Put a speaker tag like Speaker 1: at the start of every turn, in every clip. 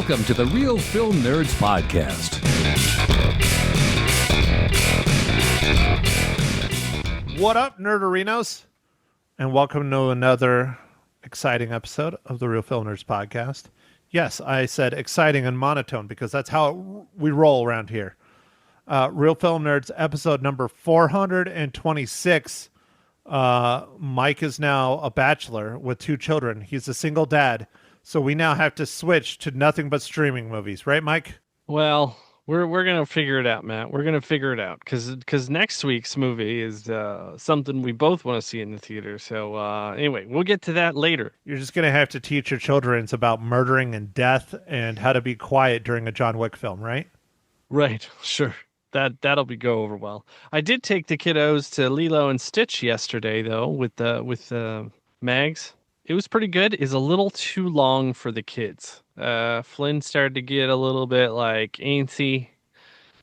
Speaker 1: Welcome to the Real Film Nerds Podcast.
Speaker 2: What up, Nerdarinos? And welcome to another exciting episode of the Real Film Nerds Podcast. Yes, I said exciting and monotone because that's how we roll around here. Real Film Nerds episode number 426. Mike is now a bachelor with 2 children. He's a single dad. So we now have to switch to nothing but streaming movies. Right, Mike?
Speaker 3: Well, we're going to figure it out, Matt. We're going to figure it out because next week's movie is something we both want to see in the theater. So anyway, we'll get to that later.
Speaker 2: You're just going to have to teach your children about murdering and death and how to be quiet during a John Wick film, right?
Speaker 3: Right. Sure. That'll go over well. I did take the kiddos to Lilo and Stitch yesterday, though, with Mags. It was pretty good. It's a little too long for the kids. Flynn started to get a little bit like antsy,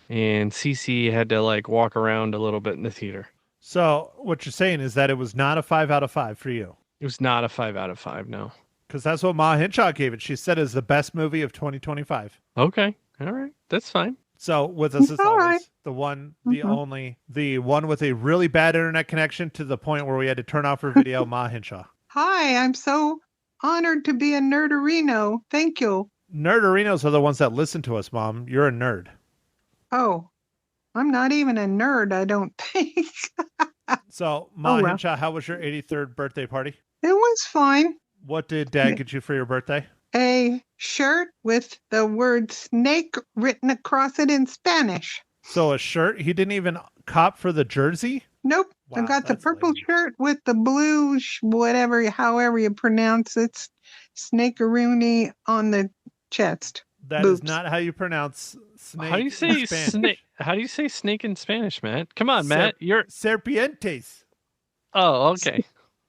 Speaker 3: and Cece had to like walk around a little bit in the theater.
Speaker 2: So what you're saying is that it was not a 5 out of 5 for you.
Speaker 3: It was not a 5 out of 5, no.
Speaker 2: Because that's what Ma Hinshaw gave it. She said it's the best movie of 2025.
Speaker 3: Okay. All right. That's fine.
Speaker 2: So with us as always,
Speaker 4: right.
Speaker 2: the one, the only, the one with a really bad internet connection to the point where we had to turn off her video, Ma Hinshaw.
Speaker 4: Hi, I'm so honored to be a nerdarino. Thank you.
Speaker 2: Nerdarinos are the ones that listen to us, Mom. You're a nerd.
Speaker 4: Oh, I'm not even a nerd, I don't think.
Speaker 2: So, Ma
Speaker 4: well.
Speaker 2: Hinshaw, how was your 83rd birthday party?
Speaker 4: It was fine.
Speaker 2: What did Dad get you for your birthday?
Speaker 4: A shirt with the word snake written across it in Spanish.
Speaker 2: So a shirt? He didn't even cop for the jersey?
Speaker 4: Nope.
Speaker 2: Wow,
Speaker 4: I got the
Speaker 2: that's
Speaker 4: purple
Speaker 2: lazy.
Speaker 4: shirt with the blue, however you pronounce it, snakeroony on the chest.
Speaker 2: That is
Speaker 4: Boobs.
Speaker 2: not how you pronounce snake.
Speaker 3: How do you
Speaker 2: in
Speaker 3: say
Speaker 2: Spanish.
Speaker 3: snake? How do you say snake in Spanish, Matt? Come on, Matt. You're
Speaker 2: Serpientes.
Speaker 3: Oh, okay.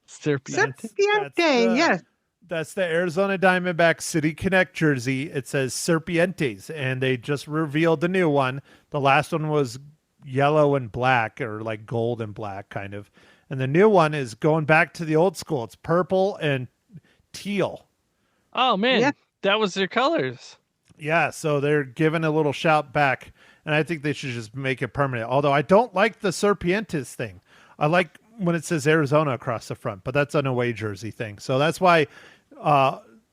Speaker 3: Serpiente.
Speaker 4: Serpiente, yes.
Speaker 2: That's the Arizona Diamondback City Connect jersey. It says Serpientes, and they just revealed the new one. The last one was yellow and black, or like gold and black, kind of. And the new one is going back to the old school. It's purple and teal.
Speaker 3: Oh man,
Speaker 4: Yeah.
Speaker 3: that was their colors.
Speaker 2: Yeah, so they're giving a little shout back, and I think they should just make it permanent. Although I don't like the Serpientes thing. I like when it says Arizona across the front, but that's an away jersey thing. So that's why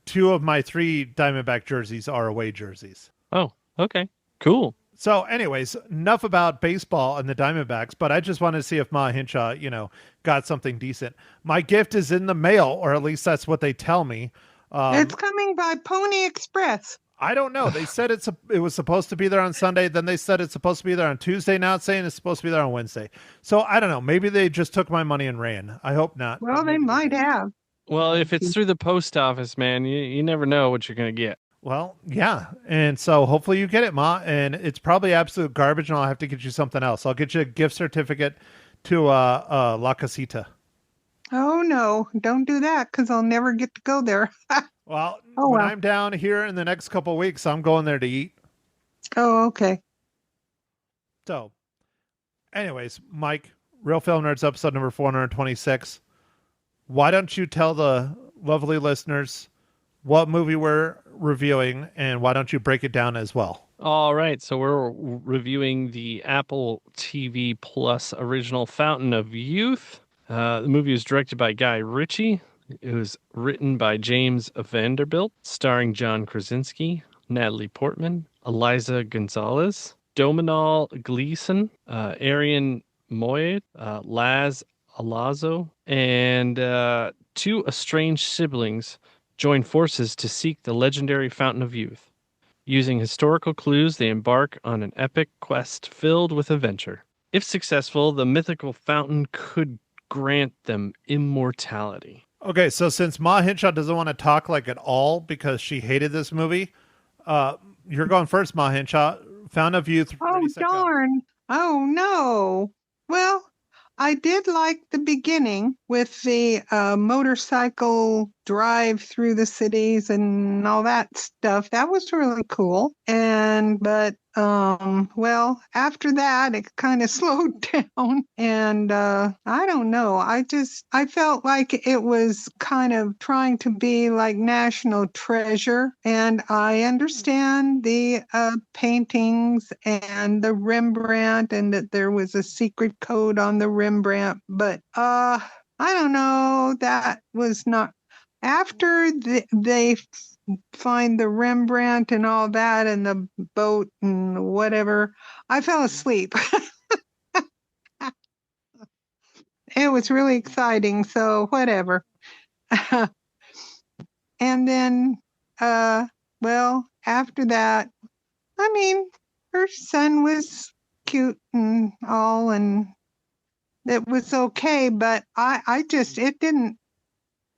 Speaker 2: 2 of my 3 Diamondback jerseys are away jerseys.
Speaker 3: Oh, okay, cool.
Speaker 2: So anyways, enough about baseball and the Diamondbacks, but I just wanted to see if Ma Hinshaw, got something decent. My gift is in the mail, or at least that's what they tell me.
Speaker 4: It's coming by Pony Express.
Speaker 2: I don't know. They said it was supposed to be there on Sunday. Then they said it's supposed to be there on Tuesday. Now it's saying it's supposed to be there on Wednesday. So I don't know. Maybe they just took my money and ran. I hope not.
Speaker 4: Well,
Speaker 2: but
Speaker 4: they
Speaker 2: maybe
Speaker 4: might have.
Speaker 3: Well, if it's through the post office, man, you never know what you're gonna get.
Speaker 2: Well, yeah. And so hopefully you get it, Ma. And it's probably absolute garbage, and I'll have to get you something else. I'll get you a gift certificate to La Casita.
Speaker 4: Oh, no, don't do that because I'll never get to go there.
Speaker 2: Well,
Speaker 4: Oh,
Speaker 2: when
Speaker 4: well.
Speaker 2: I'm down here in the next couple of weeks, I'm going there to eat.
Speaker 4: Oh, okay.
Speaker 2: So, anyways, Mike, Real Film Nerds episode number 426. Why don't you tell the lovely listeners what movie we're reviewing, and why don't you break it down as well?
Speaker 3: All right, so we're reviewing the Apple TV Plus original Fountain of Youth. The movie was directed by Guy Ritchie. It was written by James Vanderbilt, starring John Krasinski, Natalie Portman, Eliza Gonzalez, Domhnall Gleeson, Arian Moayed, Laz Alazo, and 2 estranged siblings join forces to seek the legendary Fountain of Youth. Using historical clues, they embark on an epic quest filled with adventure. If successful, the mythical fountain could grant them immortality.
Speaker 2: Okay, so since Ma Hinshaw doesn't want to talk like at all because she hated this movie, you're going first, Ma Hinshaw. Fountain of Youth.
Speaker 4: Oh,
Speaker 2: ready, set, go.
Speaker 4: darn. Oh, no. Well, I did like the beginning with the motorcycle drive through the cities and all that stuff. That was really cool. But well, after that, it kind of slowed down. And I don't know. I felt like it was kind of trying to be like National Treasure. And I understand the paintings and the Rembrandt, and that there was a secret code on the Rembrandt. But I don't know. That was not after they find the Rembrandt and all that and the boat and whatever. I fell asleep. It was really exciting, so whatever. And then, well, after that, I mean, her son was cute and all, and it was okay, but it didn't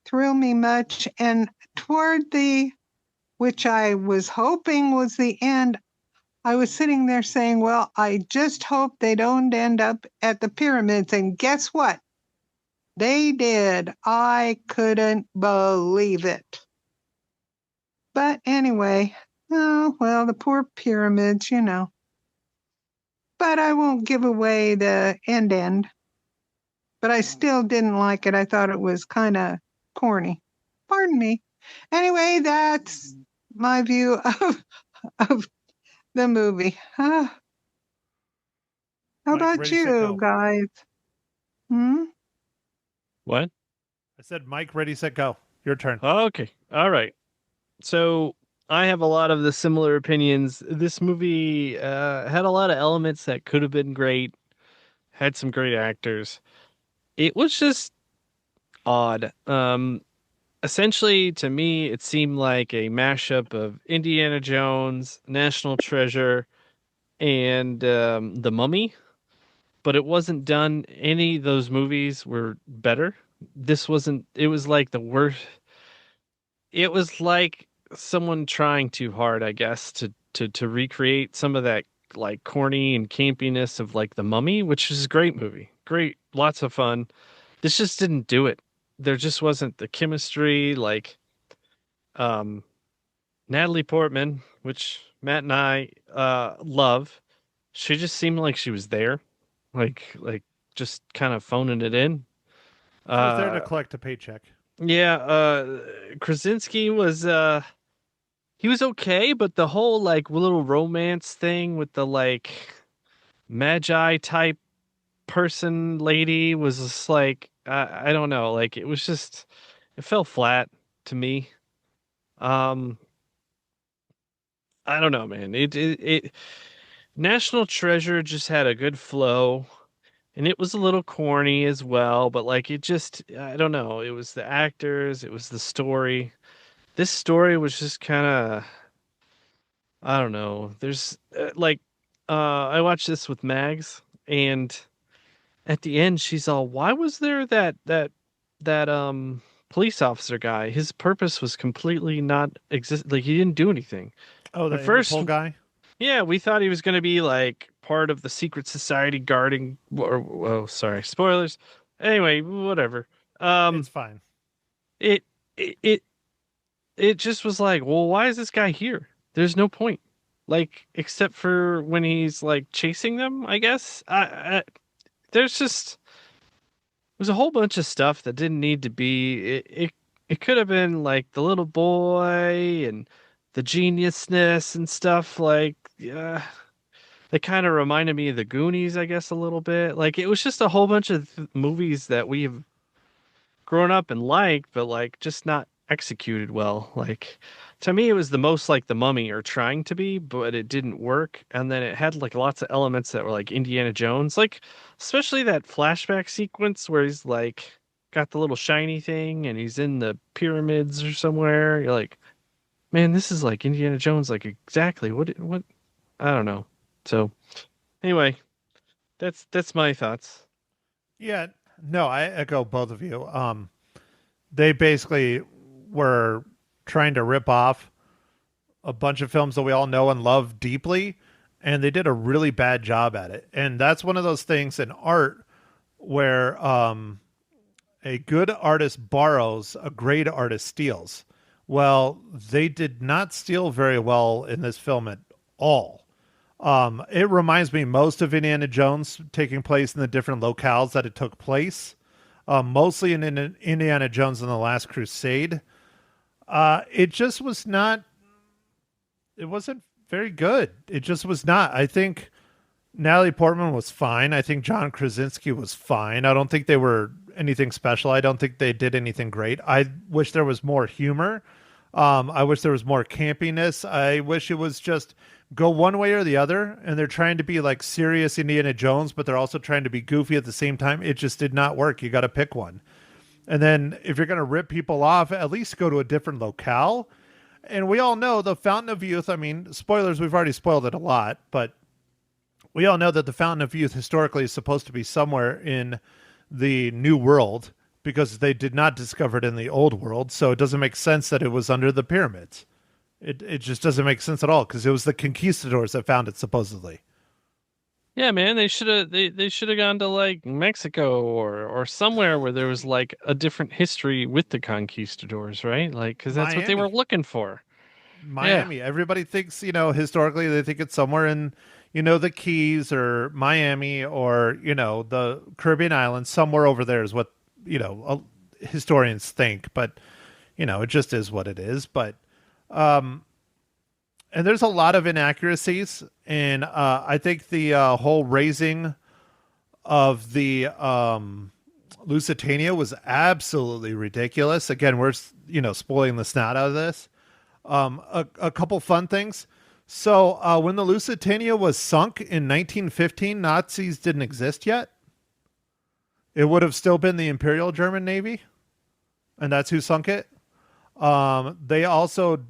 Speaker 4: thrill me much. And toward which I was hoping was the end, I was sitting there saying, well, I just hope they don't end up at the pyramids. And guess what? They did. I couldn't believe it. But anyway, oh, well, the poor pyramids, you know. But I won't give away the end. But I still didn't like it. I thought it was kind of corny. Pardon me. Anyway, that's my view of the movie. How
Speaker 2: Mike,
Speaker 4: about
Speaker 2: ready, set,
Speaker 4: you
Speaker 2: go.
Speaker 4: guys? Hmm?
Speaker 3: What?
Speaker 2: I said, Mike, ready, set, go. Your turn.
Speaker 3: Okay. All right. So I have a lot of the similar opinions. This movie had a lot of elements that could have been great, had some great actors. It was just odd. Essentially, to me, it seemed like a mashup of Indiana Jones, National Treasure, and The Mummy. But it wasn't done. Any of those movies were better. This wasn't. It was like the worst. It was like someone trying too hard, I guess, to recreate some of that like corny and campiness of like The Mummy, which is a great movie. Great, lots of fun. This just didn't do it. There just wasn't the chemistry like um Natalie Portman, which Matt and I love. She just seemed like she was there. Like just kind of phoning it in.
Speaker 2: She was there to
Speaker 3: Uh
Speaker 2: collect a paycheck.
Speaker 3: yeah, Krasinski was he was okay, but the whole like little romance thing with the like magi type person lady was just like I don't know, like it was just it fell flat to me. Um I don't know, man. It National Treasure just had a good flow and it was a little corny as well, but like it just I don't know, it was the actors, it was the story. This story was just kind of I don't know. There's I watched this with Mags and at the end she's all why was there that police officer guy? His purpose was completely not exist like he didn't do anything.
Speaker 2: Oh, the
Speaker 3: At first,
Speaker 2: Interpol guy?
Speaker 3: yeah, we thought he was going to be like part of the secret society guarding or oh, sorry, spoilers. Anyway, whatever.
Speaker 2: It's fine.
Speaker 3: It it it it just was like, well, why is this guy here? There's no point. Like except for when he's like chasing them, I guess. There's just there's a whole bunch of stuff that didn't need to be. It could have been like the little boy and the geniusness and stuff. Like, yeah, they kind of reminded me of the Goonies, I guess, a little bit. Like, it was just a whole bunch of movies that we've grown up and liked, but like just not executed well. Like, to me, it was the most like The Mummy or trying to be, but it didn't work. And then it had like lots of elements that were like Indiana Jones, like especially that flashback sequence where he's like got the little shiny thing and he's in the pyramids or somewhere. You're like, man, this is like Indiana Jones, like exactly what I don't know. So anyway, that's my thoughts.
Speaker 2: Yeah, no, I echo both of you. They basically were trying to rip off a bunch of films that we all know and love deeply, and they did a really bad job at it. And that's one of those things in art where a good artist borrows, a great artist steals. Well, they did not steal very well in this film at all. It reminds me most of Indiana Jones taking place in the different locales that it took place, mostly in Indiana Jones and the Last Crusade. It just was not, it wasn't very good. It just was not. I think Natalie Portman was fine. I think John Krasinski was fine. I don't think they were anything special. I don't think they did anything great. I wish there was more humor. I wish there was more campiness. I wish it was just go one way or the other. And they're trying to be like serious Indiana Jones, but they're also trying to be goofy at the same time. It just did not work. You got to pick one. And then if you're going to rip people off, at least go to a different locale. And we all know the Fountain of Youth. I mean, spoilers, we've already spoiled it a lot, but we all know that the Fountain of Youth historically is supposed to be somewhere in the New World because they did not discover it in the Old World. So it doesn't make sense that it was under the pyramids. It just doesn't make sense at all because it was the conquistadors that found it supposedly.
Speaker 3: Yeah, man, they should have they should have gone to like Mexico or somewhere where there was like a different history with the conquistadors, right? Like because that's what they were
Speaker 2: Miami.
Speaker 3: looking for.
Speaker 2: Miami.
Speaker 3: Yeah.
Speaker 2: Everybody thinks, historically they think it's somewhere in, the Keys or Miami or, the Caribbean islands. Somewhere over there is what, historians think. But, it just is what it is. But, and there's a lot of inaccuracies. And I think the whole raising of the Lusitania was absolutely ridiculous. Again, we're, spoiling the snot out of this. A couple fun things. So when the Lusitania was sunk in 1915, Nazis didn't exist yet. It would have still been the Imperial German Navy, and that's who sunk it. They also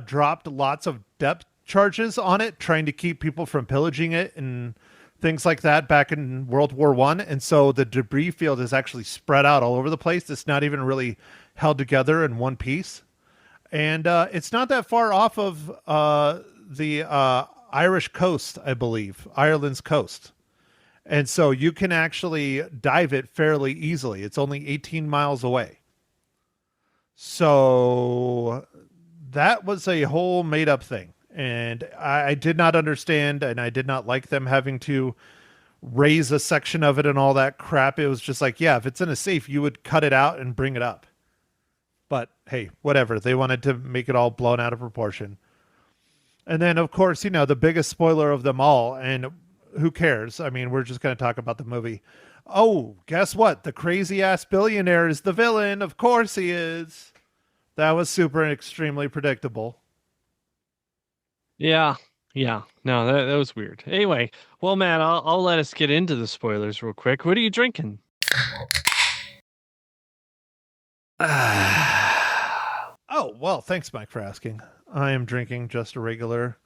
Speaker 2: dropped lots of depth charges on it, trying to keep people from pillaging it and things like that back in World War I. And so the debris field is actually spread out all over the place. It's not even really held together in one piece. And it's not that far off of the Irish coast, I believe, Ireland's coast. And so you can actually dive it fairly easily. It's only 18 miles away. So that was a whole made up thing. And I did not understand, and I did not like them having to raise a section of it and all that crap. It was just like, yeah, if it's in a safe, you would cut it out and bring it up. But hey, whatever. They wanted to make it all blown out of proportion. And then, of course, the biggest spoiler of them all, and who cares? I mean, we're just going to talk about the movie. Oh, guess what? The crazy ass billionaire is the villain. Of course he is. That was super and extremely predictable.
Speaker 3: Yeah. Yeah. No, that was weird. Anyway, well, Matt, I'll let us get into the spoilers real quick. What are you drinking?
Speaker 2: Oh, well, thanks, Mike, for asking. I am drinking just a regular,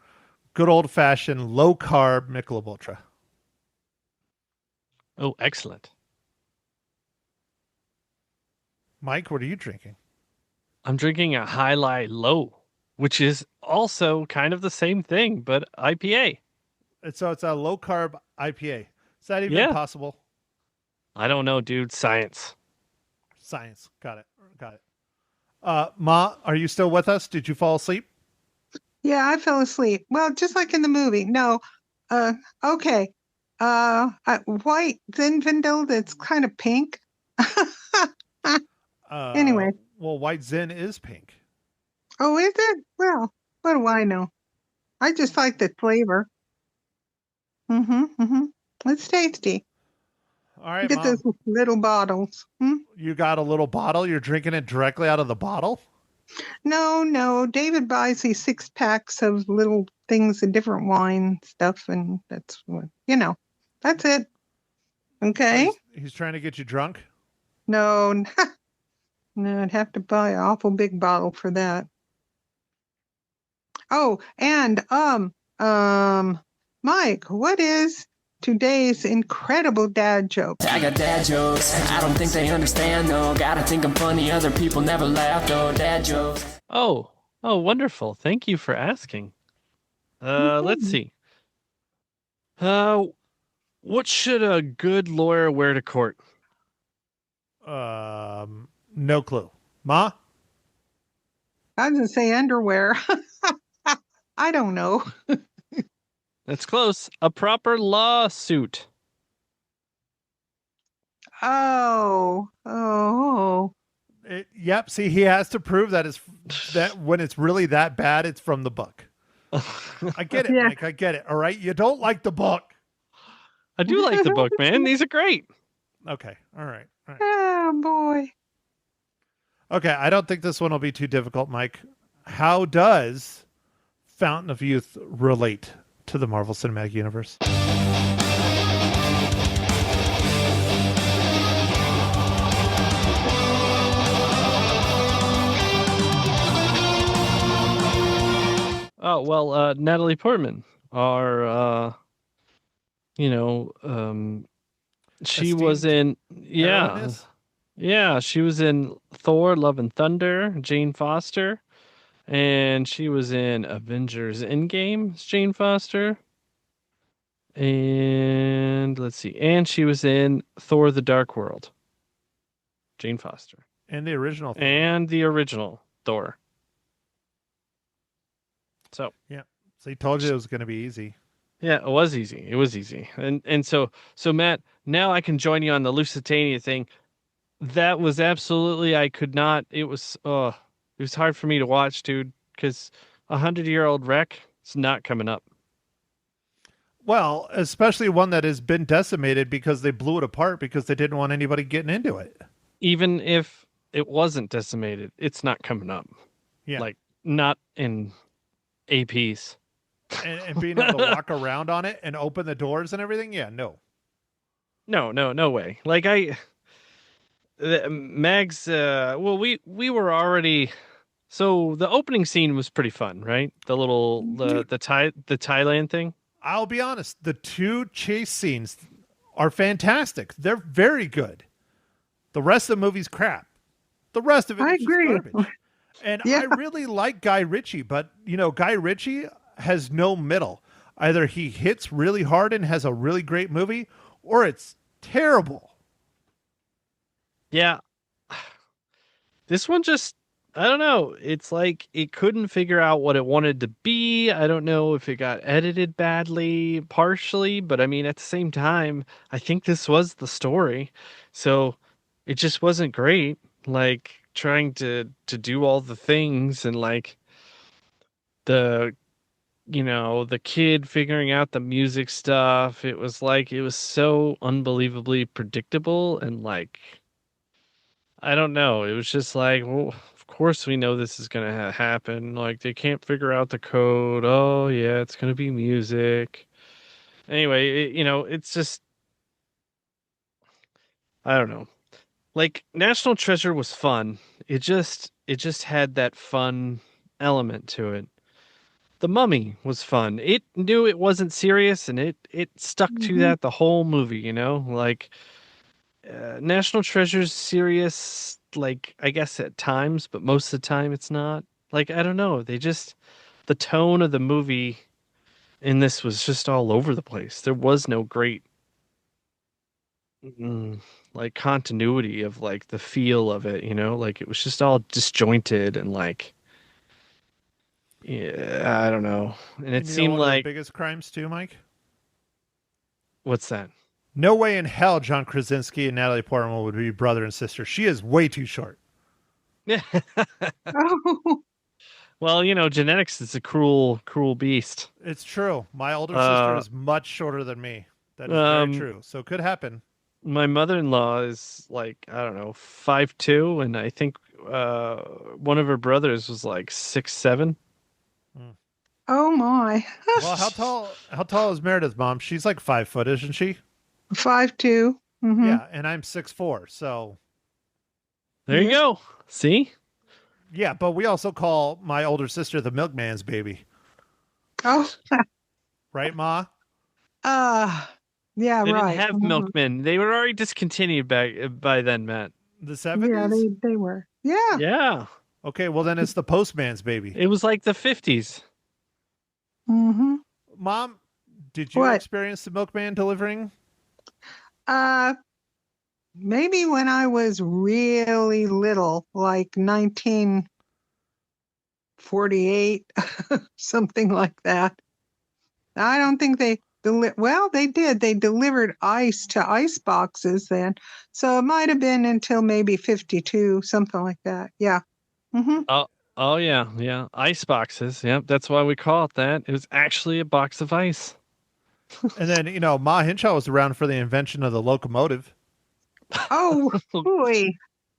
Speaker 2: good old-fashioned, low-carb Michelob Ultra.
Speaker 3: Oh, excellent.
Speaker 2: Mike, what are you drinking?
Speaker 3: I'm drinking a High Light Low, which is also kind of the same thing, but IPA.
Speaker 2: So it's a low-carb IPA. Is that even possible?
Speaker 3: I don't know, dude. Science.
Speaker 2: Science. Got it. Ma, are you still with us? Did you fall asleep?
Speaker 4: Yeah, I fell asleep. Well, just like in the movie. No. Okay. White Zinfandel that's kind of pink. Anyway.
Speaker 2: Well, White Zin is pink.
Speaker 4: Oh, is it? Well, what do I know? I just like the flavor. It's tasty.
Speaker 2: All right,
Speaker 4: You get
Speaker 2: Mom.
Speaker 4: those little bottles.
Speaker 2: You got a little bottle? You're drinking it directly out of the bottle?
Speaker 4: No. David buys these 6-packs of little things of different wine stuff, and that's what, that's it. Okay?
Speaker 2: He's trying to get you drunk?
Speaker 4: No, no, I'd have to buy an awful big bottle for that. Oh, and Mike, what is today's incredible dad joke?
Speaker 5: I got dad jokes. I don't think they understand though. Gotta think I'm funny. Other people never laugh though. Dad jokes.
Speaker 3: Oh, wonderful. Thank you for asking. Let's see. What should a good lawyer wear to court?
Speaker 2: No clue. Ma?
Speaker 4: I was gonna say underwear. I don't know.
Speaker 3: That's close. A proper lawsuit.
Speaker 4: Oh.
Speaker 2: Yep. See, he has to prove that when it's really that bad, it's from the book. I get it,
Speaker 4: Yeah.
Speaker 2: Mike. I get it. All right. You don't like the book.
Speaker 3: I do like the book, man. These are great.
Speaker 2: Okay. All right. All right.
Speaker 4: Oh boy.
Speaker 2: Okay. I don't think this one will be too difficult, Mike. How does Fountain of Youth relate to the Marvel Cinematic Universe?
Speaker 3: Oh, well, Natalie Portman, our, she was
Speaker 2: Esteemed
Speaker 3: in,
Speaker 2: heroiness?
Speaker 3: yeah, she was in Thor, Love and Thunder, Jane Foster, and she was in Avengers Endgame, as Jane Foster. And let's see, and she was in Thor: The Dark World, Jane Foster,
Speaker 2: And the original Thor.
Speaker 3: and the original Thor. So
Speaker 2: Yeah. So he told you it was going to be easy.
Speaker 3: yeah, it was easy. It was easy. And so Matt, now I can join you on the Lusitania thing. That was absolutely I could not. It was hard for me to watch, dude, because 100-year-old wreck is not coming up.
Speaker 2: Well, especially one that has been decimated because they blew it apart because they didn't want anybody getting into it.
Speaker 3: Even if it wasn't decimated, it's not coming up.
Speaker 2: Yeah.
Speaker 3: Like not in a piece.
Speaker 2: And being able to walk around on it and open the doors and everything. Yeah, no.
Speaker 3: No way. Like Mags. Well, we were already. So the opening scene was pretty fun, right? The little the Thailand thing.
Speaker 2: I'll be honest. The two chase scenes are fantastic. They're very good. The rest of the movie's crap. The rest of it
Speaker 4: I
Speaker 2: is just
Speaker 4: agree.
Speaker 2: garbage. And
Speaker 4: Yeah.
Speaker 2: I really like Guy Ritchie, but Guy Ritchie has no middle. Either he hits really hard and has a really great movie, or it's terrible.
Speaker 3: Yeah. This one just, I don't know. It's like it couldn't figure out what it wanted to be. I don't know if it got edited badly, partially, but I mean, at the same time, I think this was the story. So it just wasn't great. Like trying to do all the things and like the the kid figuring out the music stuff. It was like it was so unbelievably predictable and like I don't know. It was just like, well, of course we know this is going to happen. Like they can't figure out the code. Oh, yeah, it's going to be music. Anyway, it's just I don't know. Like National Treasure was fun. It just had that fun element to it. The Mummy was fun. It knew it wasn't serious and it stuck to that the whole movie, Like National Treasure's serious, like I guess at times, but most of the time it's not. Like I don't know, the tone of the movie in this was just all over the place. There was no great like continuity of like the feel of it, like it was just all disjointed and like yeah, I don't know. And it seemed
Speaker 2: one of
Speaker 3: like
Speaker 2: the biggest crimes too, Mike.
Speaker 3: what's that?
Speaker 2: No way in hell John Krasinski and Natalie Portman would be brother and sister. She is way too short.
Speaker 3: Yeah.
Speaker 4: Oh.
Speaker 3: Well, genetics is a cruel beast.
Speaker 2: It's true. My older sister is much shorter than me. That is very true. So it could happen.
Speaker 3: My mother-in-law is like, I don't know, 5'2", and I think one of her brothers was like 6'7".
Speaker 4: Oh my.
Speaker 2: Well, how tall is Meredith's mom? She's like 5 foot, isn't she?
Speaker 4: 5'2". Mm-hmm.
Speaker 2: Yeah, and I'm 6'4", so
Speaker 3: There you go. See?
Speaker 2: yeah, but we also call my older sister the milkman's baby.
Speaker 4: Oh.
Speaker 2: Right, Ma?
Speaker 4: Yeah,
Speaker 3: They
Speaker 4: right.
Speaker 3: didn't have milkmen. They were already discontinued by then, Matt.
Speaker 2: The 70s?
Speaker 4: Yeah, they were. Yeah.
Speaker 3: Yeah.
Speaker 2: Okay, well then it's the postman's baby.
Speaker 3: It was like the 50s.
Speaker 4: Mm-hmm.
Speaker 2: Mom, did you
Speaker 4: What?
Speaker 2: experience the milkman delivering?
Speaker 4: maybe when I was really little, like 1948, something like that. I don't think they well, they did. They delivered ice to ice boxes then. So it might have been until maybe 52, something like that. Yeah. Hmm.
Speaker 3: Oh yeah, yeah. Ice boxes. Yep, that's why we call it that. It was actually a box of ice.
Speaker 2: And then, Ma Hinshaw was around for the invention of the locomotive.
Speaker 4: Oh, boy.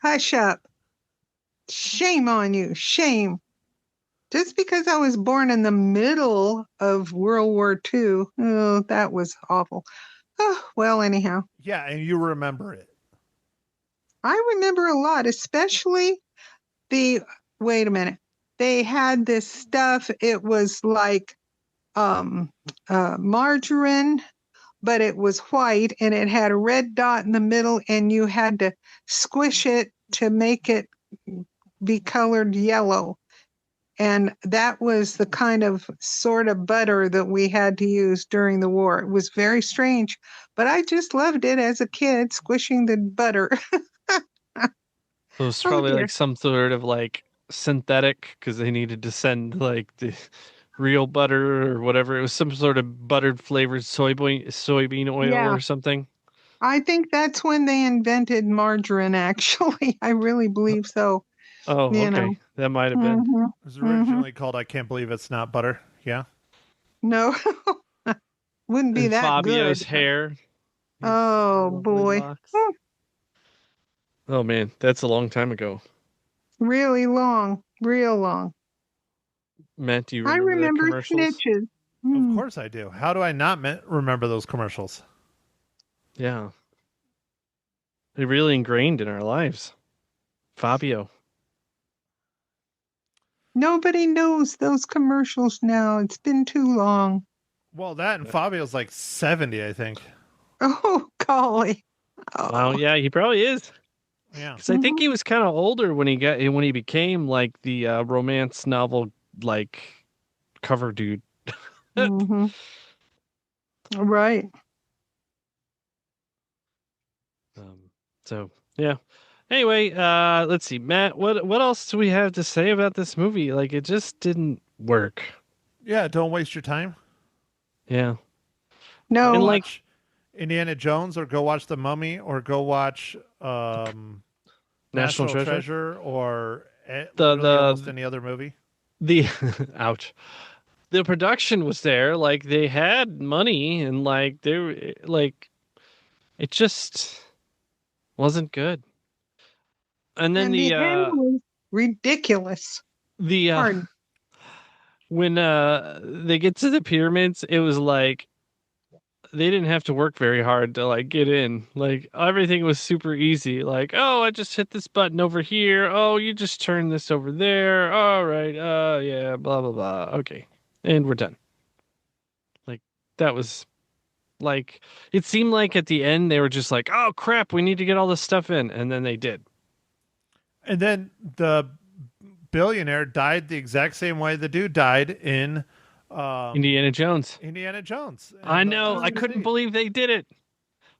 Speaker 4: Hush up. Shame on you. Shame. Just because I was born in the middle of World War II, oh, that was awful. Oh, well, anyhow,
Speaker 2: Yeah, and you remember it.
Speaker 4: I remember a lot, especially wait a minute. They had this stuff. It was like margarine, but it was white and it had a red dot in the middle, and you had to squish it to make it be colored yellow. And that was the kind of sort of butter that we had to use during the war. It was very strange, but I just loved it as a kid, squishing the butter.
Speaker 3: So it's
Speaker 4: Oh
Speaker 3: probably
Speaker 4: dear.
Speaker 3: like some sort of like synthetic because they needed to send like the real butter or whatever. It was some sort of buttered flavored soybean oil
Speaker 4: Yeah,
Speaker 3: or something.
Speaker 4: I think that's when they invented margarine, actually. I really believe so.
Speaker 3: Oh,
Speaker 4: You know.
Speaker 3: okay. That might have been.
Speaker 4: Hmm.
Speaker 2: It was
Speaker 4: Hmm.
Speaker 2: originally called I Can't Believe It's Not Butter. Yeah.
Speaker 4: No, wouldn't be
Speaker 3: And
Speaker 4: that good.
Speaker 3: Fabio's hair. His
Speaker 4: Oh
Speaker 3: lovely
Speaker 4: boy.
Speaker 3: locks. Oh man, that's a long time ago.
Speaker 4: Really long, real long.
Speaker 3: Matt, do you
Speaker 4: I
Speaker 3: remember the
Speaker 4: remember
Speaker 3: commercials?
Speaker 4: snitches.
Speaker 2: Of
Speaker 4: Hmm.
Speaker 2: course I do. How do I not remember those commercials?
Speaker 3: Yeah. They really ingrained in our lives. Fabio.
Speaker 4: Nobody knows those commercials now. It's been too long.
Speaker 2: Well, that and Fabio's like 70, I think.
Speaker 4: Oh, golly.
Speaker 3: Wow,
Speaker 4: Oh.
Speaker 3: yeah, he probably is.
Speaker 2: Yeah.
Speaker 3: Because I think he was kind of older when he became like the romance novel like cover dude.
Speaker 4: Mm-hmm. Right.
Speaker 3: So yeah. Anyway, let's see, Matt. What else do we have to say about this movie? Like, it just didn't work.
Speaker 2: Yeah, don't waste your time.
Speaker 3: Yeah,
Speaker 2: Go
Speaker 3: and
Speaker 4: No,
Speaker 3: like
Speaker 2: watch Indiana Jones or go watch The Mummy or go watch
Speaker 3: National
Speaker 2: National
Speaker 3: Treasure.
Speaker 2: Treasure or
Speaker 3: The
Speaker 2: literally almost
Speaker 3: the
Speaker 2: any other movie.
Speaker 3: the ouch. The production was there. Like they had money, and like they were like it just wasn't good. And then
Speaker 4: and the end was ridiculous.
Speaker 3: the
Speaker 4: Pardon.
Speaker 3: when they get to the pyramids, it was like they didn't have to work very hard to like get in. Like everything was super easy. Like, oh, I just hit this button over here. Oh, you just turn this over there. All right. Yeah, blah blah blah. Okay. And we're done. Like that was like it seemed like at the end they were just like, "Oh crap, we need to get all this stuff in." And then they did.
Speaker 2: And then the billionaire died the exact same way the dude died in
Speaker 3: Indiana Jones.
Speaker 2: Indiana Jones.
Speaker 3: I
Speaker 2: and The
Speaker 3: know.
Speaker 2: Last
Speaker 3: I couldn't
Speaker 2: Crusade.
Speaker 3: believe they did it.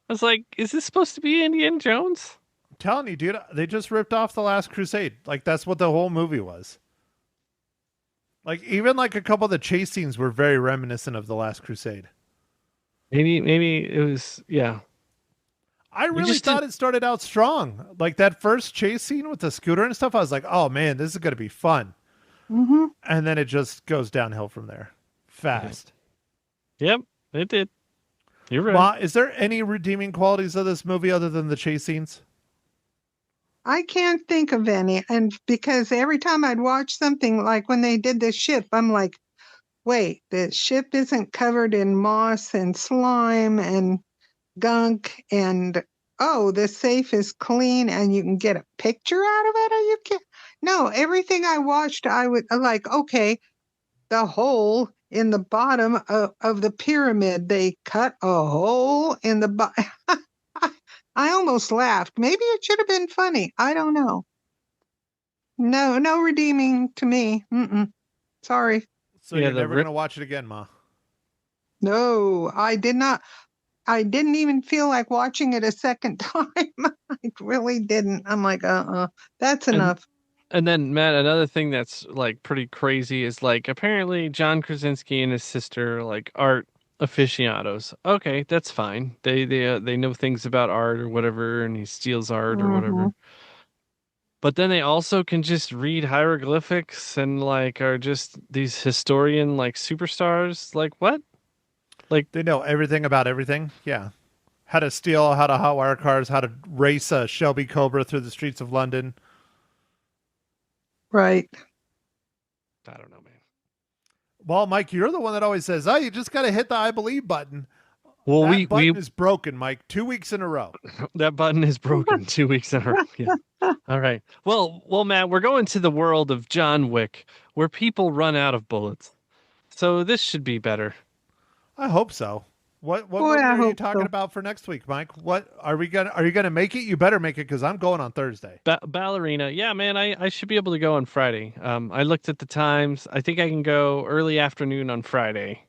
Speaker 3: I was like, "Is this supposed to be Indiana Jones?"
Speaker 2: I'm telling you, dude, they just ripped off The Last Crusade. Like that's what the whole movie was. Like even like a couple of the chase scenes were very reminiscent of The Last Crusade.
Speaker 3: Maybe it was yeah.
Speaker 2: I really
Speaker 3: just
Speaker 2: thought it started out strong. Like that first chase scene with the scooter and stuff, I was like, oh man, this is going to be fun.
Speaker 4: Mm-hmm.
Speaker 2: And then it just goes downhill from there fast.
Speaker 3: Yep, it did. You're right.
Speaker 2: Ma, is there any redeeming qualities of this movie other than the chase scenes?
Speaker 4: I can't think of any. And because every time I'd watch something like when they did the ship, I'm like, wait, the ship isn't covered in moss and slime and gunk and oh, the safe is clean and you can get a picture out of it. Are you kidding? No, everything I watched, I would like, okay, the hole in the bottom of the pyramid, they cut a hole in the bottom. I almost laughed. Maybe it should have been funny. I don't know. No redeeming to me. Mm-mm. Sorry.
Speaker 2: So
Speaker 3: Yeah,
Speaker 2: you're
Speaker 3: the
Speaker 2: never
Speaker 3: rip-
Speaker 2: going to watch it again, Ma.
Speaker 4: No, I did not. I didn't even feel like watching it a second time. I really didn't. I'm like, that's enough.
Speaker 3: And then Matt, another thing that's like pretty crazy is like apparently John Krasinski and his sister like art aficionados. Okay, that's fine. They know things about art or whatever, and he steals art or whatever. But then they also can just read hieroglyphics and like are just these historian like superstars. Like what? Like
Speaker 2: They know everything about everything. Yeah. How to steal, how to hotwire cars, how to race a Shelby Cobra through the streets of London.
Speaker 4: Right.
Speaker 3: I don't know, man.
Speaker 2: Well, Mike, you're the one that always says, "Oh, you just got to hit the I believe button."
Speaker 3: Well,
Speaker 2: that button is broken, Mike. 2 weeks in a row.
Speaker 3: That button is broken 2 weeks in a row. Yeah. All right. Well, Matt, we're going to the world of John Wick, where people run out of bullets. So this should be better.
Speaker 2: I hope so. What
Speaker 4: Boy,
Speaker 2: movie
Speaker 4: I
Speaker 2: are you
Speaker 4: hope
Speaker 2: talking
Speaker 4: so.
Speaker 2: about for next week, Mike? What are you gonna make it? You better make it because I'm going on Thursday.
Speaker 3: Ballerina. Yeah, man, I should be able to go on Friday. I looked at the times. I think I can go early afternoon on Friday.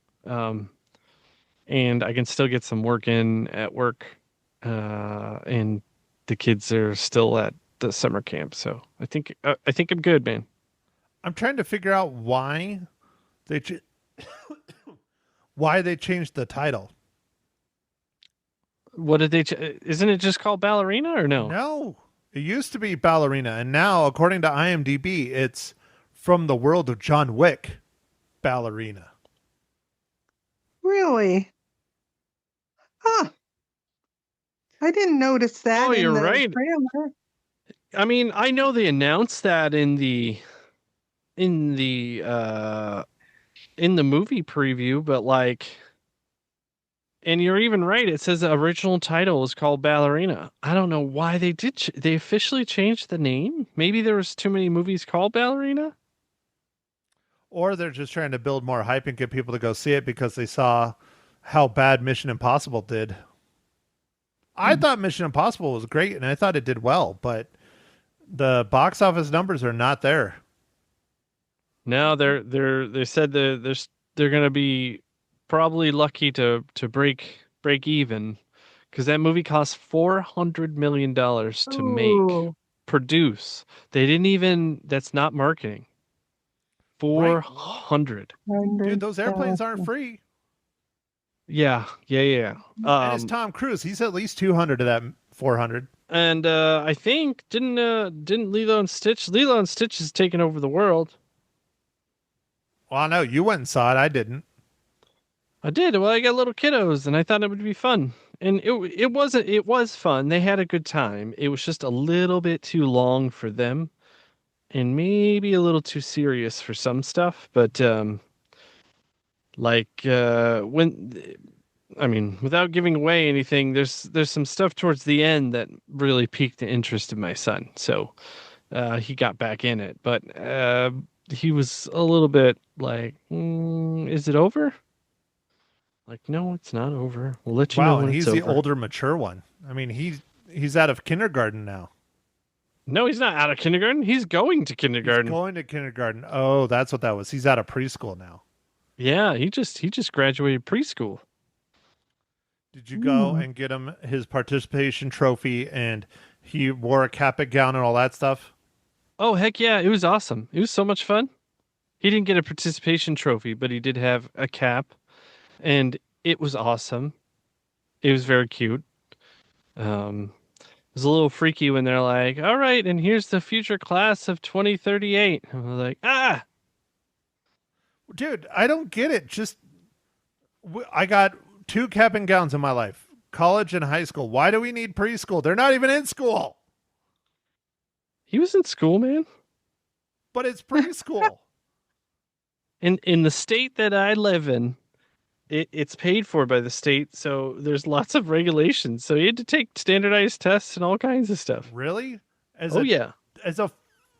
Speaker 3: And I can still get some work in at work. And the kids are still at the summer camp, so I think I'm good, man.
Speaker 2: I'm trying to figure out why they why they changed the title.
Speaker 3: What did they? Isn't it just called Ballerina or no?
Speaker 2: No, it used to be Ballerina, and now, according to IMDb, it's From the World of John Wick, Ballerina.
Speaker 4: Really? Huh. I didn't notice that
Speaker 3: Oh,
Speaker 4: in
Speaker 3: you're
Speaker 4: the
Speaker 3: right.
Speaker 4: trailer.
Speaker 3: I mean, I know they announced that in the movie preview, but like, and you're even right. It says the original title is called Ballerina. I don't know why they did. They officially changed the name. Maybe there was too many movies called Ballerina.
Speaker 2: Or they're just trying to build more hype and get people to go see it because they saw how bad Mission Impossible did. I thought Mission Impossible was great, and I thought it did well, but the box office numbers are not there.
Speaker 3: No, they said they're gonna be probably lucky to break even because that movie cost $400 million to make, produce. They didn't even. That's not marketing. 400.
Speaker 2: Dude, those airplanes aren't free.
Speaker 3: Yeah.
Speaker 2: And it's Tom Cruise. He's at least 200 of that 400.
Speaker 3: And I think didn't Lilo and Stitch? Lilo and Stitch has taken over the world.
Speaker 2: Well, I know you went and saw it. I didn't.
Speaker 3: I did. Well, I got little kiddos, and I thought it would be fun. And it wasn't. It was fun. They had a good time. It was just a little bit too long for them, and maybe a little too serious for some stuff. But without giving away anything, there's some stuff towards the end that really piqued the interest of my son. So he got back in it, but he was a little bit like, "Is it over?" Like, no, it's not over. We'll let you know when
Speaker 2: and
Speaker 3: it's
Speaker 2: he's the
Speaker 3: over.
Speaker 2: older, mature one. I mean, he's out of kindergarten now.
Speaker 3: No, he's not out of kindergarten. He's going to kindergarten.
Speaker 2: He's going to kindergarten. Oh, that's what that was. He's out of preschool now.
Speaker 3: Yeah, he just graduated preschool.
Speaker 2: Did you go and get him his participation trophy and he wore a cap and gown and all that stuff?
Speaker 3: Oh, heck yeah. It was awesome. It was so much fun. He didn't get a participation trophy, but he did have a cap, and it was awesome. It was very cute. It was a little freaky when they're like, all right, and here's the future class of 2038. And we're like, ah!
Speaker 2: Dude, I don't get it. I got 2 cap and gowns in my life, college and high school. Why do we need preschool? They're not even in school.
Speaker 3: He was in school, man.
Speaker 2: But it's preschool.
Speaker 3: In the state that I live in, it's paid for by the state, so there's lots of regulations. So he had to take standardized tests and all kinds of stuff.
Speaker 2: Really?
Speaker 3: Yeah.
Speaker 2: As a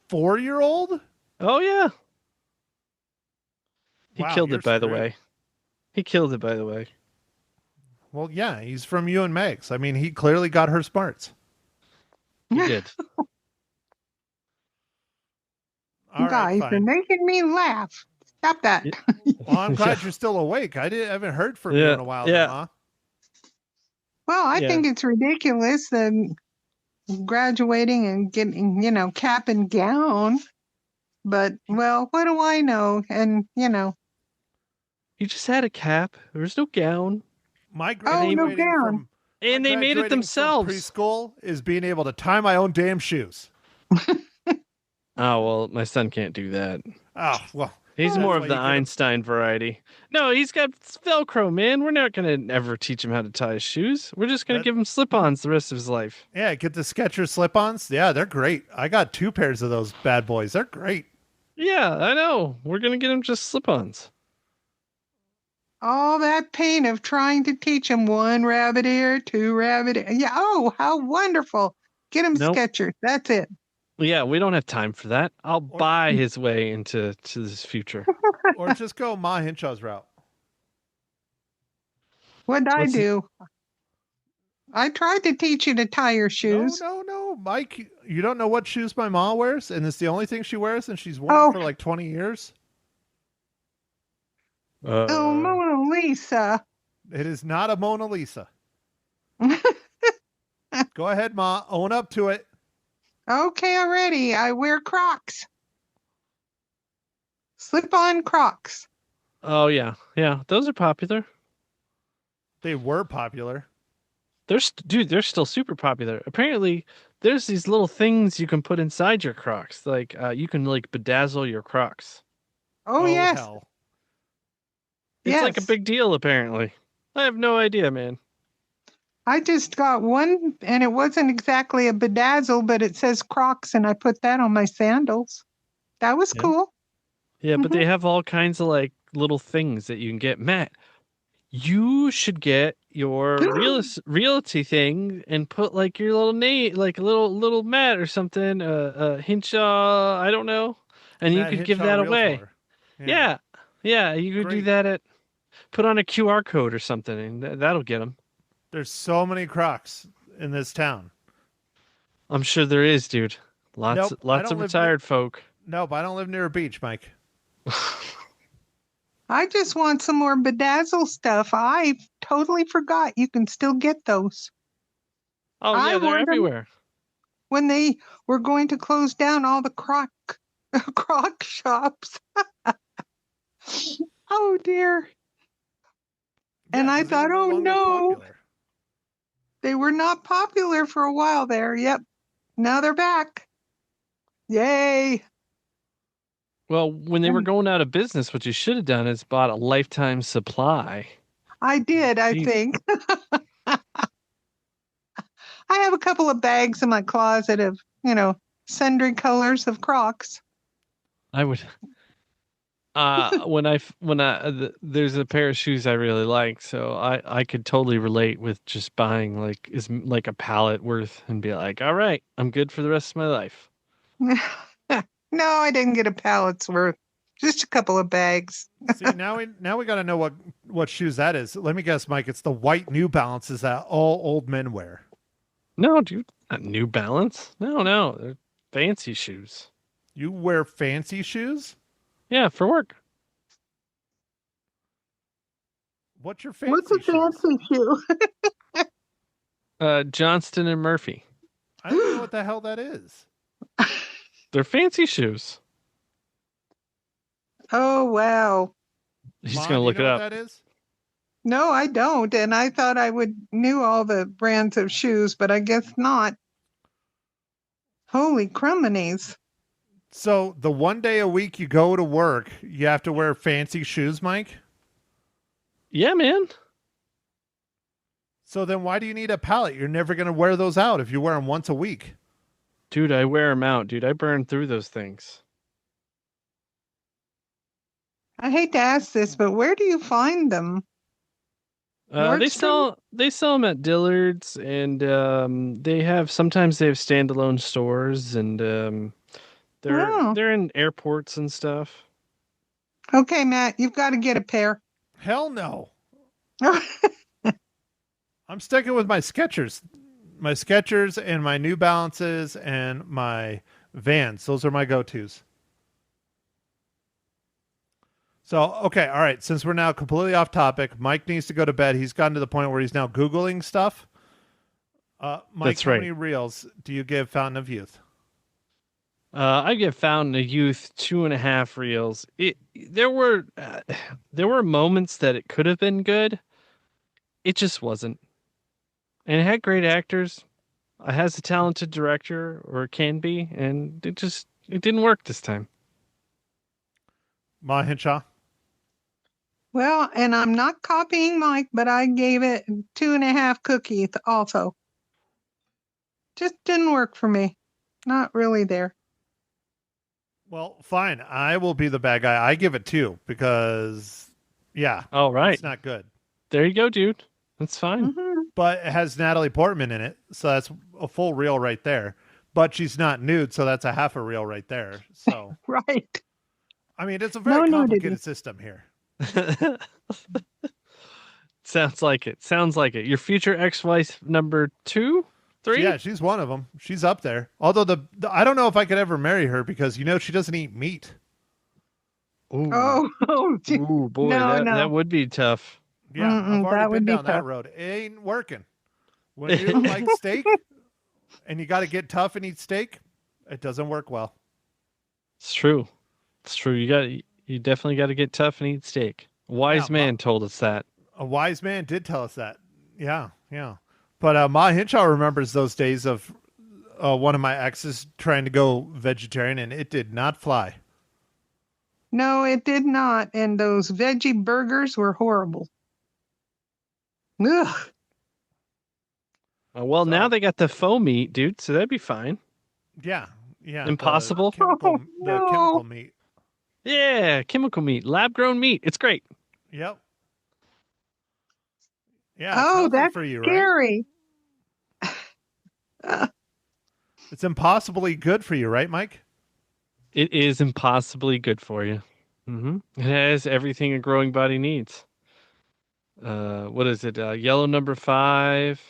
Speaker 2: 4-year-old?
Speaker 3: Oh yeah. He
Speaker 2: Wow,
Speaker 3: killed
Speaker 2: you're
Speaker 3: it, by the
Speaker 2: screwed.
Speaker 3: way. He killed it, by the way.
Speaker 2: Well, yeah, he's from you and Meg's. I mean, he clearly got her smarts.
Speaker 3: He did.
Speaker 2: All right,
Speaker 4: Guys,
Speaker 2: fine.
Speaker 4: you're making me laugh. Stop that.
Speaker 2: Well, I'm glad you're still awake. I haven't heard from you in a while,
Speaker 3: yeah.
Speaker 2: Mama.
Speaker 4: Well, I think it's ridiculous that graduating and getting, cap and gown. But, well, what do I know? And,
Speaker 3: You just had a cap. There was no gown.
Speaker 2: My
Speaker 4: oh, no
Speaker 2: graduating
Speaker 4: gown.
Speaker 2: from
Speaker 3: And
Speaker 2: my
Speaker 3: they made it
Speaker 2: graduating from
Speaker 3: themselves.
Speaker 2: preschool is being able to tie my own damn shoes.
Speaker 3: Oh, well, my son can't do that.
Speaker 2: Oh, well.
Speaker 3: He's
Speaker 2: that's
Speaker 3: more
Speaker 2: why
Speaker 3: of
Speaker 2: you
Speaker 3: the
Speaker 2: get him-
Speaker 3: Einstein variety. No, he's got Velcro, man. We're not going to ever teach him how to tie his shoes. We're just going to
Speaker 2: That-
Speaker 3: give him slip-ons the rest of his life.
Speaker 2: Yeah, get the Skechers slip-ons. Yeah, they're great. I got 2 pairs of those bad boys. They're great.
Speaker 3: Yeah, I know. We're going to get him just slip-ons.
Speaker 4: All that pain of trying to teach him 1 rabbit ear, 2 rabbit ear. Yeah. Oh, how wonderful. Get him
Speaker 3: Nope.
Speaker 4: Skechers. That's it.
Speaker 3: Yeah, we don't have time for that. I'll buy his way into this future.
Speaker 2: Or just go Ma Hinshaw's route.
Speaker 4: What'd I
Speaker 3: What's it-
Speaker 4: do? I tried to teach you to tie your shoes.
Speaker 2: No, Mike. You don't know what shoes my mom wears, and it's the only thing she wears, and she's worn
Speaker 4: Oh.
Speaker 2: for like 20 years.
Speaker 4: Oh, Mona Lisa.
Speaker 2: It is not a Mona Lisa. Go ahead, Ma. Own up to it.
Speaker 4: Okay, already. I wear Crocs. Slip-on Crocs.
Speaker 3: Oh, yeah. Yeah, those are popular.
Speaker 2: They were popular.
Speaker 3: They're still super popular. Apparently, there's these little things you can put inside your Crocs. Like, you can, like, bedazzle your Crocs.
Speaker 4: Oh, yes.
Speaker 2: Hell.
Speaker 3: It's like a
Speaker 4: Yes.
Speaker 3: big deal, apparently. I have no idea, man.
Speaker 4: I just got one, and it wasn't exactly a bedazzle, but it says Crocs, and I put that on my sandals. That was
Speaker 3: Yeah.
Speaker 4: cool.
Speaker 3: Yeah, but they have all kinds of, like, little things that you can get. Matt, you should get your realty thing and put, like, your little name, like a little Matt or something, Hinshaw, I don't know. And
Speaker 2: Matt
Speaker 3: you could give
Speaker 2: Hinshaw
Speaker 3: that away.
Speaker 2: Realtor.
Speaker 3: Yeah, you could do
Speaker 2: Great.
Speaker 3: that put on a QR code or something, and that'll get them.
Speaker 2: There's so many Crocs in this town.
Speaker 3: I'm sure there is, dude.
Speaker 2: Nope, I
Speaker 3: Lots
Speaker 2: don't
Speaker 3: of
Speaker 2: live
Speaker 3: retired folk.
Speaker 2: Nope, I don't live near a beach, Mike.
Speaker 4: I just want some more bedazzle stuff. I totally forgot you can still get those.
Speaker 3: Oh
Speaker 4: I
Speaker 3: yeah, they're
Speaker 4: want 'em.
Speaker 3: everywhere.
Speaker 4: When they were going to close down all the Croc shops. Oh, dear. And I
Speaker 2: 'cause they
Speaker 4: thought,
Speaker 2: were
Speaker 4: oh,
Speaker 2: longer
Speaker 4: no.
Speaker 2: popular.
Speaker 4: They were not popular for a while there. Yep. Now they're back. Yay.
Speaker 3: Well, when they were going out of business, what you should have done is bought a lifetime supply.
Speaker 4: I did, I
Speaker 3: Jeez.
Speaker 4: think. I have a couple of bags in my closet of, sundry colors of Crocs.
Speaker 3: I would. There's a pair of shoes I really like, so I could totally relate with just buying like a pallet worth and be like, all right, I'm good for the rest of my life.
Speaker 4: No, I didn't get a pallet's worth. Just a couple of bags.
Speaker 2: See, now we got to know what shoes that is. Let me guess, Mike. It's the white New Balances that all old men wear.
Speaker 3: No, dude, not New Balance. No, they're fancy shoes.
Speaker 2: You wear fancy shoes?
Speaker 3: Yeah, for work.
Speaker 2: What's your fancy
Speaker 4: What's a
Speaker 2: shoes?
Speaker 4: fancy shoe?
Speaker 3: Johnston and Murphy.
Speaker 2: I don't know what the hell that is.
Speaker 3: They're fancy shoes.
Speaker 4: Oh, wow.
Speaker 3: He's
Speaker 2: Mom,
Speaker 3: gonna
Speaker 2: do you
Speaker 3: look it
Speaker 2: know
Speaker 3: up.
Speaker 2: what that is?
Speaker 4: No, I don't. And I thought I would knew all the brands of shoes, but I guess not. Holy crumbinies.
Speaker 2: So the one day a week you go to work, you have to wear fancy shoes, Mike?
Speaker 3: Yeah, man.
Speaker 2: So then why do you need a pallet? You're never going to wear those out if you wear them once a week.
Speaker 3: Dude, I wear them out. Dude, I burn through those things.
Speaker 4: I hate to ask this, but where do you find them?
Speaker 3: They
Speaker 4: Nordstrom?
Speaker 3: sell them at Dillard's, and sometimes they have standalone stores, and
Speaker 4: Oh.
Speaker 3: they're in airports and stuff.
Speaker 4: Okay, Matt, you've got to get a pair.
Speaker 2: Hell no. I'm sticking with my Skechers. My Skechers and my New Balances and my Vans. Those are my go-tos. So, okay, all right. Since we're now completely off topic, Mike needs to go to bed. He's gotten to the point where he's now Googling stuff. Mike,
Speaker 3: That's
Speaker 2: how
Speaker 3: right.
Speaker 2: many reels do you give Fountain of Youth?
Speaker 3: I give Fountain of Youth 2.5 reels. There were moments that it could have been good. It just wasn't, and it had great actors. It has a talented director, or it can be, and it didn't work this time.
Speaker 2: Ma Hinshaw?
Speaker 4: Well, and I'm not copying Mike, but I gave it 2.5 cookies also. Just didn't work for me. Not really there.
Speaker 2: Well, fine. I will be the bad guy. I give it 2 because, yeah,
Speaker 3: All right,
Speaker 2: it's not good.
Speaker 3: there you go, dude. That's fine.
Speaker 4: Mhm.
Speaker 2: But it has Natalie Portman in it, so that's a full reel right there. But she's not nude, so that's a half a reel right there. So,
Speaker 4: Right.
Speaker 2: I mean, it's a very
Speaker 4: No
Speaker 2: complicated
Speaker 4: nudity.
Speaker 2: system here.
Speaker 3: Sounds like it. Sounds like it. Your future ex-wife number 2, 3?
Speaker 2: Yeah, she's one of them. She's up there. Although I don't know if I could ever marry her because she doesn't eat meat.
Speaker 3: Ooh.
Speaker 4: Oh, gee.
Speaker 3: Ooh, boy,
Speaker 4: No, no.
Speaker 3: that would be tough.
Speaker 2: Yeah,
Speaker 4: Mm-mm,
Speaker 2: I've already
Speaker 4: that would
Speaker 2: been
Speaker 4: be
Speaker 2: down that
Speaker 4: tough.
Speaker 2: road. It ain't working. When you like steak and you got to get tough and eat steak, it doesn't work well.
Speaker 3: It's true. It's true. You definitely got to get tough and eat steak. Wise
Speaker 2: Yeah,
Speaker 3: man told us that.
Speaker 2: A wise man did tell us that. Yeah, yeah. But Ma Hinshaw remembers those days of one of my exes trying to go vegetarian, and it did not fly.
Speaker 4: No, it did not. And those veggie burgers were horrible. Ugh.
Speaker 3: Well, now they got the faux meat, dude, so that'd be fine.
Speaker 2: Yeah, yeah.
Speaker 3: Impossible?
Speaker 2: The chemical,
Speaker 4: Oh,
Speaker 2: the
Speaker 4: no.
Speaker 2: chemical meat.
Speaker 3: Yeah, chemical meat, lab-grown meat. It's great.
Speaker 2: Yep. Yeah. It's
Speaker 4: Oh,
Speaker 2: healthy
Speaker 4: that's
Speaker 2: for you, right?
Speaker 4: scary.
Speaker 2: It's impossibly good for you, right, Mike?
Speaker 3: It is impossibly good for you. It has everything a growing body needs. What is it? Yellow number 5.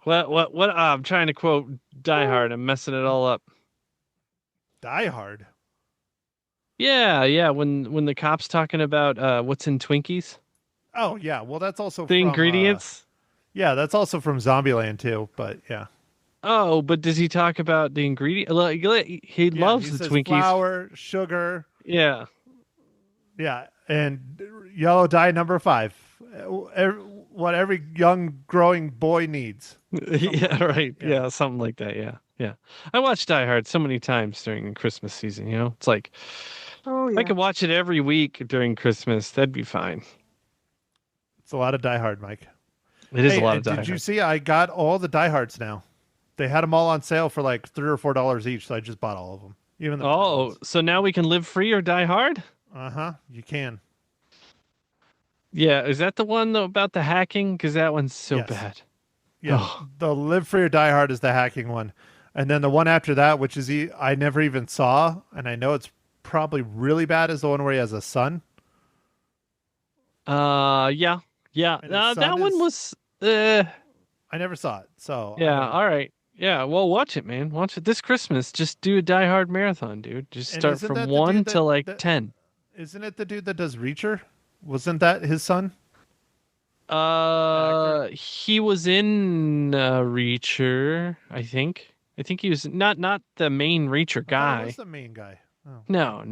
Speaker 3: What? I'm trying to quote Die Hard. I'm messing it all up.
Speaker 2: Die Hard.
Speaker 3: Yeah. When the cop's talking about what's in Twinkies,
Speaker 2: Oh yeah. Well, that's also
Speaker 3: the
Speaker 2: from,
Speaker 3: ingredients.
Speaker 2: yeah, that's also from Zombieland too. But yeah.
Speaker 3: Oh, but does he talk about the ingredient? He
Speaker 2: Yeah,
Speaker 3: loves
Speaker 2: he
Speaker 3: the
Speaker 2: says
Speaker 3: Twinkies.
Speaker 2: flour, sugar.
Speaker 3: Yeah.
Speaker 2: Yeah, and yellow dye number 5. What every young growing boy needs.
Speaker 3: Yeah, right.
Speaker 2: Yeah.
Speaker 3: Yeah, something like that. Yeah. I watched Die Hard so many times during Christmas season, you know? It's like,
Speaker 4: Oh,
Speaker 3: if
Speaker 4: yeah.
Speaker 3: I could watch it every week during Christmas, that'd be fine.
Speaker 2: It's a lot of Die Hard, Mike.
Speaker 3: It is
Speaker 2: Hey,
Speaker 3: a lot
Speaker 2: and
Speaker 3: of Die
Speaker 2: did you
Speaker 3: Hard.
Speaker 2: see? I got all the Die Hards now. They had them all on sale for like $3 or $4 each, so I just bought all of them. Even the
Speaker 3: Oh, so now we can live free or die hard?
Speaker 2: You can.
Speaker 3: Yeah, is that the one though about the hacking? Because that one's so
Speaker 2: Yes.
Speaker 3: bad.
Speaker 2: Yeah,
Speaker 3: Oh.
Speaker 2: the Live Free or Die Hard is the hacking one, and then the one after that, which is I never even saw, and I know it's probably really bad, is the one where he has a son.
Speaker 3: Yeah.
Speaker 2: And his
Speaker 3: That
Speaker 2: son
Speaker 3: one
Speaker 2: is-
Speaker 3: was.
Speaker 2: I never saw it, so I
Speaker 3: Yeah.
Speaker 2: don't know.
Speaker 3: All right. Yeah. Well, watch it, man. Watch it this Christmas. Just do a Die Hard marathon, dude. Just
Speaker 2: And
Speaker 3: start
Speaker 2: isn't
Speaker 3: from
Speaker 2: that the
Speaker 3: 1
Speaker 2: dude
Speaker 3: to
Speaker 2: that-
Speaker 3: like
Speaker 2: that-
Speaker 3: 10.
Speaker 2: Isn't it the dude that does Reacher? Wasn't that his son?
Speaker 3: He was in Reacher, I think. I think he was not the main Reacher
Speaker 2: I thought it
Speaker 3: guy.
Speaker 2: was the main guy. Oh.
Speaker 3: No.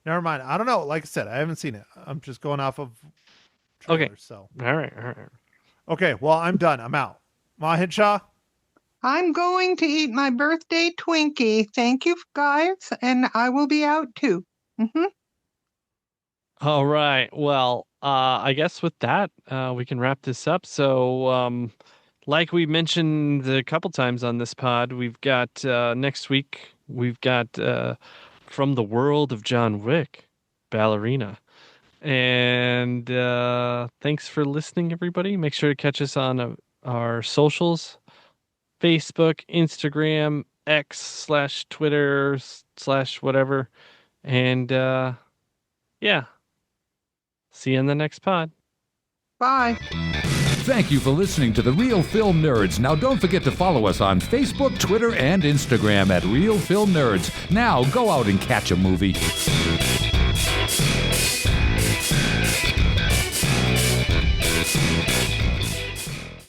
Speaker 2: Never mind. I don't know. Like I said, I haven't seen it. I'm just going off of trailers.
Speaker 3: Okay.
Speaker 2: So
Speaker 3: All right.
Speaker 2: okay. Well, I'm done. I'm out. Ma Hinshaw.
Speaker 4: I'm going to eat my birthday Twinkie. Thank you, guys. And I will be out too.
Speaker 3: All right. Well, I guess with that, we can wrap this up. So, like we mentioned a couple times on this pod, we've got next week, we've got From the World of John Wick, Ballerina. And thanks for listening, everybody. Make sure to catch us on our socials, Facebook, Instagram, X/Twitter/whatever. And yeah. See you in the next pod.
Speaker 4: Bye.
Speaker 1: Thank you for listening to The Real Film Nerds. Now don't forget to follow us on Facebook, Twitter, and Instagram at Real Film Nerds. Now go out and catch a movie.